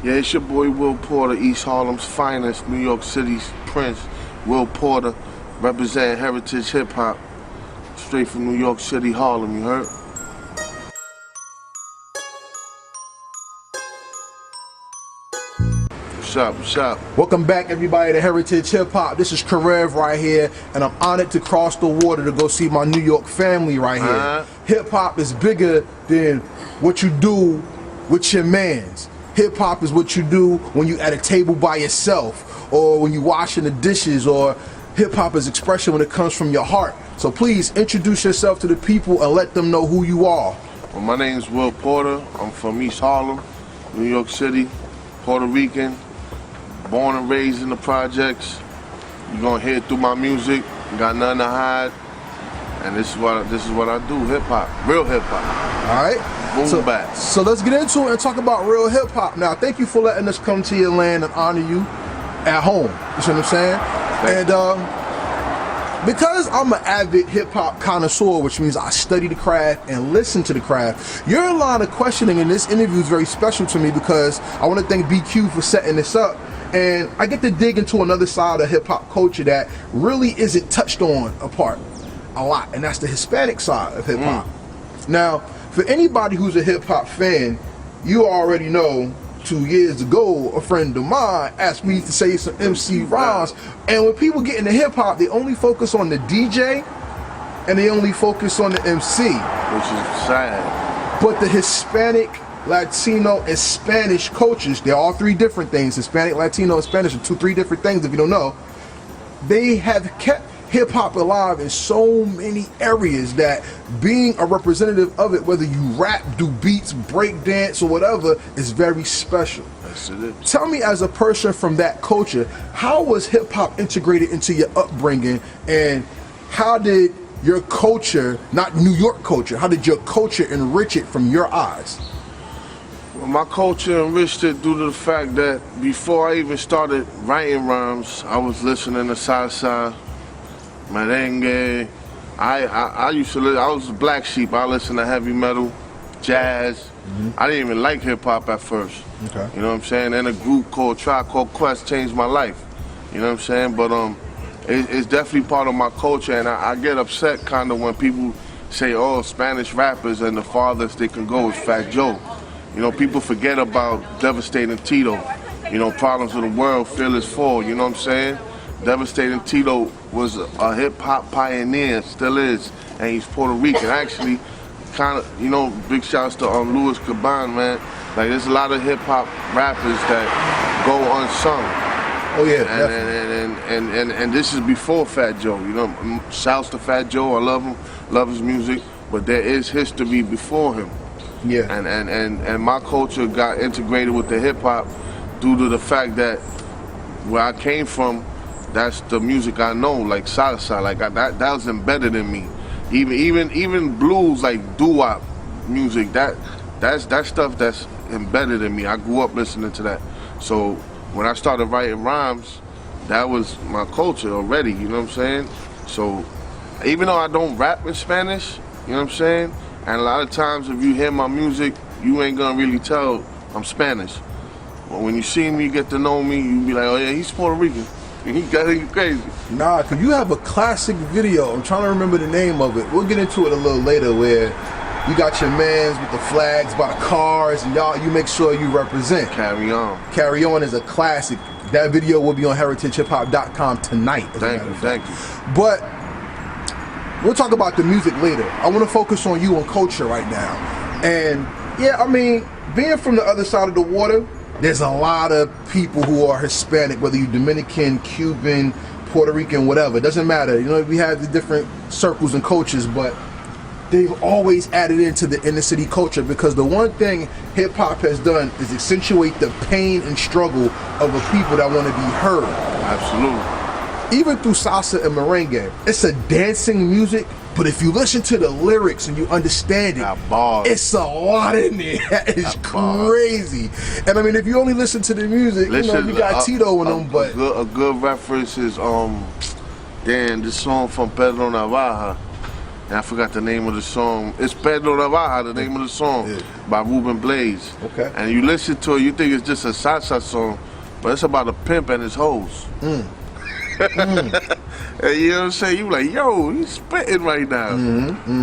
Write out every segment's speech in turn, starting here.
Yeah, it's your boy Will Porter, East Harlem's finest, New York City's prince, Will Porter, representing heritage hip hop, straight from New York City, Harlem, you heard? What's up, what's up? Welcome back, everybody, to Heritage Hip Hop. This is Karev right here, and I'm honored to cross the water to go see my New York family right here. Hip hop is bigger than what you do with your mans. Hip hop is what you do when you at a table by yourself, or when you washing the dishes, or hip hop is expression when it comes from your heart. So please introduce yourself to the people and let them know who you are. Well, my name's Will Porter. I'm from East Harlem, New York City, Puerto Rican. Born and raised in the projects. You're gonna hear it through my music. Got nothing to hide. And this is what I do. Hip hop, real hip hop. All right. Boom back. So let's get into it and talk about real hip hop. Now, thank you for letting us come to your land and honor you at home. You see what I'm saying? Because I'm an avid hip hop connoisseur, which means I study the craft and listen to the craft, your line of questioning in this interview is very special to me because I want to thank BQ for setting this up. And I get to dig into another side of hip-hop culture that really isn't touched on a lot, and that's the Hispanic side of hip-hop. Now, for anybody who's a hip-hop fan, you already know 2 years ago, a friend of mine asked me to say some MC rhymes, and when people get into hip-hop, they only focus on the DJ, and they only focus on the MC. Which is sad. But the Hispanic, Latino, and Spanish cultures, they're all three different things. Hispanic, Latino, and Spanish are three different things if you don't know. They have kept hip-hop alive in so many areas that being a representative of it, whether you rap, do beats, break dance, or whatever, is very special. Yes, it is. Tell me, as a person from that culture, how was hip-hop integrated into your upbringing, and how did your culture, not New York culture, how did your culture enrich it from your eyes? Well, my culture enriched it due to the fact that before I even started writing rhymes, I was listening to salsa, merengue. I used to listen, I was a black sheep. I listened to heavy metal, jazz. I didn't even like hip hop at first. Okay. You know what I'm saying? And a group called Tribe Called Quest changed my life. You know what I'm saying? But it's definitely part of my culture, and I get upset kind of when people say, oh, Spanish rappers and the farthest they can go is Fat Joe. You know, people forget about Devastating Tito. You know, Problems of the World, Fearless Four, you know what I'm saying? Devastating Tito was a hip-hop pioneer, still is, and he's Puerto Rican. Actually, kind of, you know, big shouts to Louis Caban, man. Like, there's a lot of hip-hop rappers that go unsung. Oh yeah, and this is before Fat Joe, you know. Shouts to Fat Joe, I love him, love his music, but there is history before him. Yeah. And my culture got integrated with the hip hop due to the fact that where I came from, that's the music I know, like salsa, like that was embedded in me. Even blues, like doo-wop music, that's stuff that's embedded in me. I grew up listening to that. So when I started writing rhymes, that was my culture already, you know what I'm saying? So even though I don't rap in Spanish, you know what I'm saying? And a lot of times if you hear my music, you ain't gonna really tell I'm Spanish. But when you see me, get to know me, you be like, oh yeah, he's Puerto Rican. He got crazy. Nah, cause you have a classic video. I'm trying to remember the name of it. We'll get into it a little later, where you got your mans with the flags by the cars, and you make sure you represent. Carry On. Carry On is a classic. That video will be on heritagehiphop.com tonight. Thank you. But we'll talk about the music later. I want to focus on you and culture right now. And yeah, I mean, being from the other side of the water, there's a lot of people who are Hispanic, whether you're Dominican, Cuban, Puerto Rican, whatever. It doesn't matter. You know, we have the different circles and cultures, but they've always added into the inner city culture, because the one thing hip hop has done is accentuate the pain and struggle of a people that want to be heard. Absolutely. Even through salsa and merengue, it's a dancing music, but if you listen to the lyrics and you understand it, it's a lot in there. It's crazy. And I mean, if you only listen to the music, you know, you got Tito in them, but a good reference is this song from Pedro Navaja. and I forgot the name of the song. It's Pedro Navaja, the name of the song, by Ruben Blades. Okay. And you listen to it, you think it's just a salsa song, but it's about a pimp and his hoes. And you know what I'm saying? You like, yo, he's spitting right now.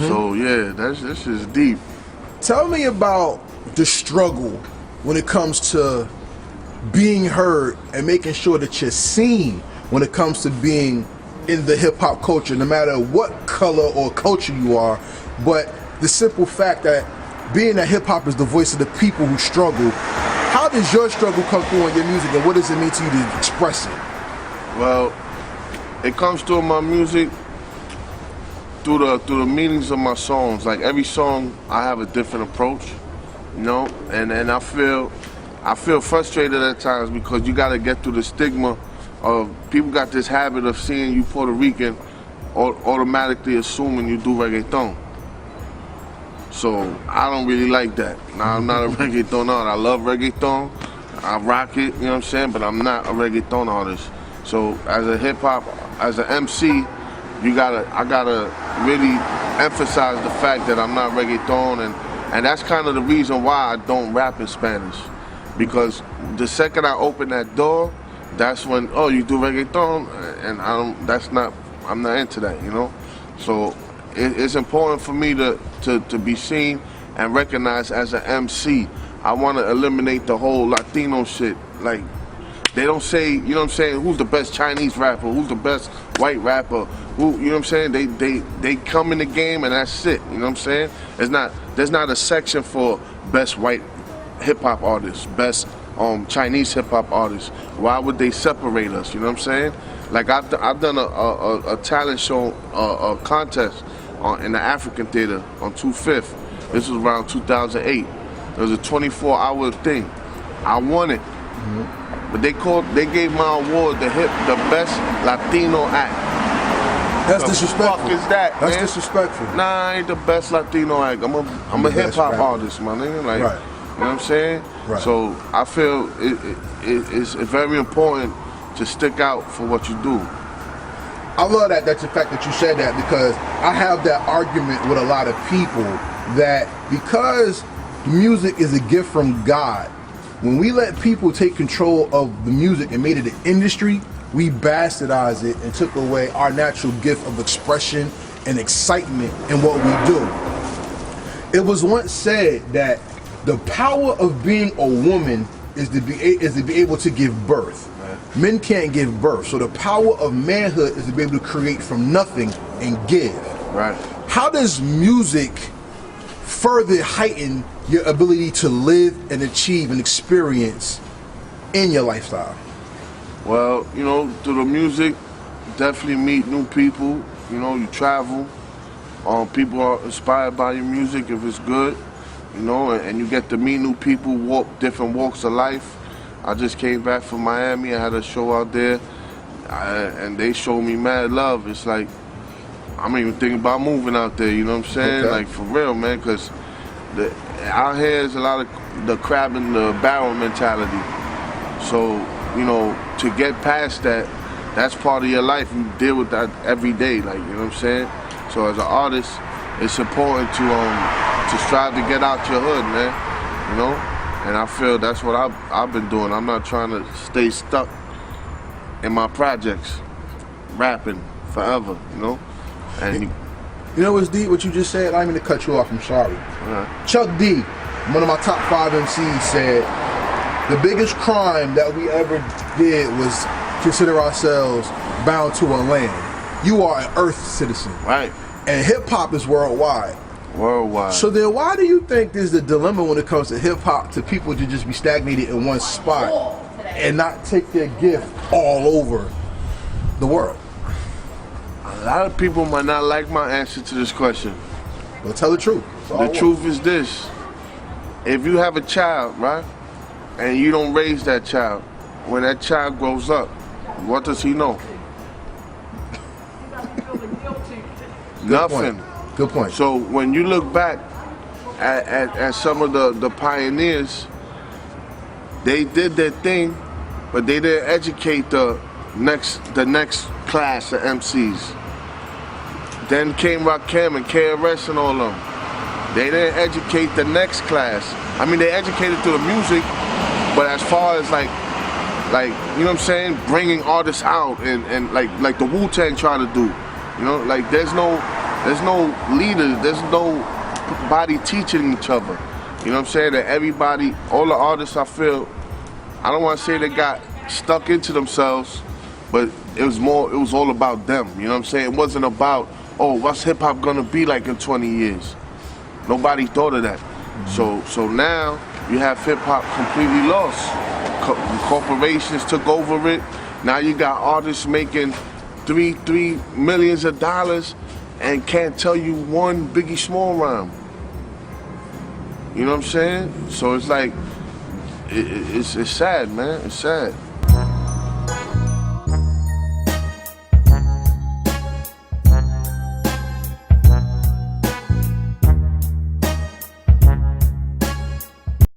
So yeah, that's just deep. Tell me about the struggle when it comes to being heard and making sure that you're seen when it comes to being in the hip hop culture, no matter what color or culture you are. But the simple fact that being that hip hop is the voice of the people who struggle, how does your struggle come through in your music, and what does it mean to you to express it? Well, it comes through my music through the meanings of my songs. Like every song, I have a different approach, you know, and I feel frustrated at times because you got to get through the stigma of people got this habit of seeing you Puerto Rican or automatically assuming you do reggaeton. So I don't really like that. Now I'm not a reggaeton artist. I love reggaeton, I rock it, you know what I'm saying, but I'm not a reggaeton artist. So as a hip hop, as an MC, I gotta really emphasize the fact that I'm not reggaeton, and that's kind of the reason why I don't rap in Spanish. Because the second I open that door, that's when, oh, you do reggaeton, and I'm not into that, you know? So it's important for me to be seen and recognized as an MC. I want to eliminate the whole Latino shit. Like, they don't say, you know what I'm saying, who's the best Chinese rapper, who's the best white rapper, who, you know what I'm saying? They come in the game and that's it, you know what I'm saying? There's not a section for best white hip hop artists, best Chinese hip hop artists. Why would they separate us, you know what I'm saying? Like I've done a talent show, a contest in the African Theater on 25th. This was around 2008. It was a 24-hour thing. I won it. But they gave my award the best Latino act. That's the disrespectful. Fuck is that, That's man? disrespectful. Nah, I ain't the best Latino act. I'm a hip hop artist, my nigga. Like, right. You know what I'm saying? Right. So I feel it's very important to stick out for what you do. I love that. That's the fact that you said that, because I have that argument with a lot of people that because music is a gift from God, when we let people take control of the music and made it an industry, we bastardized it and took away our natural gift of expression and excitement in what we do. It was once said that the power of being a woman is to be able to give birth. Right. Men can't give birth, so the power of manhood is to be able to create from nothing and give. Right. How does music further heighten your ability to live and achieve and experience in your lifestyle? Well, you know, through the music, definitely meet new people. You know, you travel. People are inspired by your music if it's good. You know, and you get to meet new people, different walks of life. I just came back from Miami. I had a show out there, and they showed me mad love. It's like, I'm even thinking about moving out there, you know what I'm saying? Okay. Like, for real, man, because out here is a lot of the crab in the barrel mentality. So, you know, to get past that, that's part of your life. You deal with that every day, like, you know what I'm saying? So as an artist, it's important to strive to get out your hood, man, you know? And I feel that's what I've been doing. I'm not trying to stay stuck in my projects, rapping forever, you know? And you know what's deep, what you just said? I didn't mean to cut you off, I'm sorry. Chuck D, one of my top 5 MCs, said, the biggest crime that we ever did was consider ourselves bound to a land. You are an earth citizen. Right. And hip hop is worldwide. Worldwide. So then why do you think there's the dilemma when it comes to hip hop to people to just be stagnated in one spot and not take their gift all over the world? A lot of people might not like my answer to this question. Well, tell the truth. The truth is this. If you have a child, right, and you don't raise that child, when that child grows up, what does he know? Nothing. Good point. So when you look back at some of the pioneers, they did their thing, but they didn't educate the next class of MCs. Then came Rakim and KRS and all of them. They didn't educate the next class. I mean, they educated through the music, but as far as like you know what I'm saying, bringing artists out and like the Wu-Tang try to do, you know, like there's no leader, there's nobody teaching each other. You know what I'm saying? That everybody, all the artists, I feel, I don't want to say they got stuck into themselves, but it was all about them. You know what I'm saying? It wasn't about, oh, what's hip hop gonna be like in 20 years? Nobody thought of that. So now you have hip hop completely lost. Corporations took over it. Now you got artists making three millions of dollars and can't tell you one Biggie Small rhyme. You know what I'm saying? So it's like, it's sad, man. It's sad.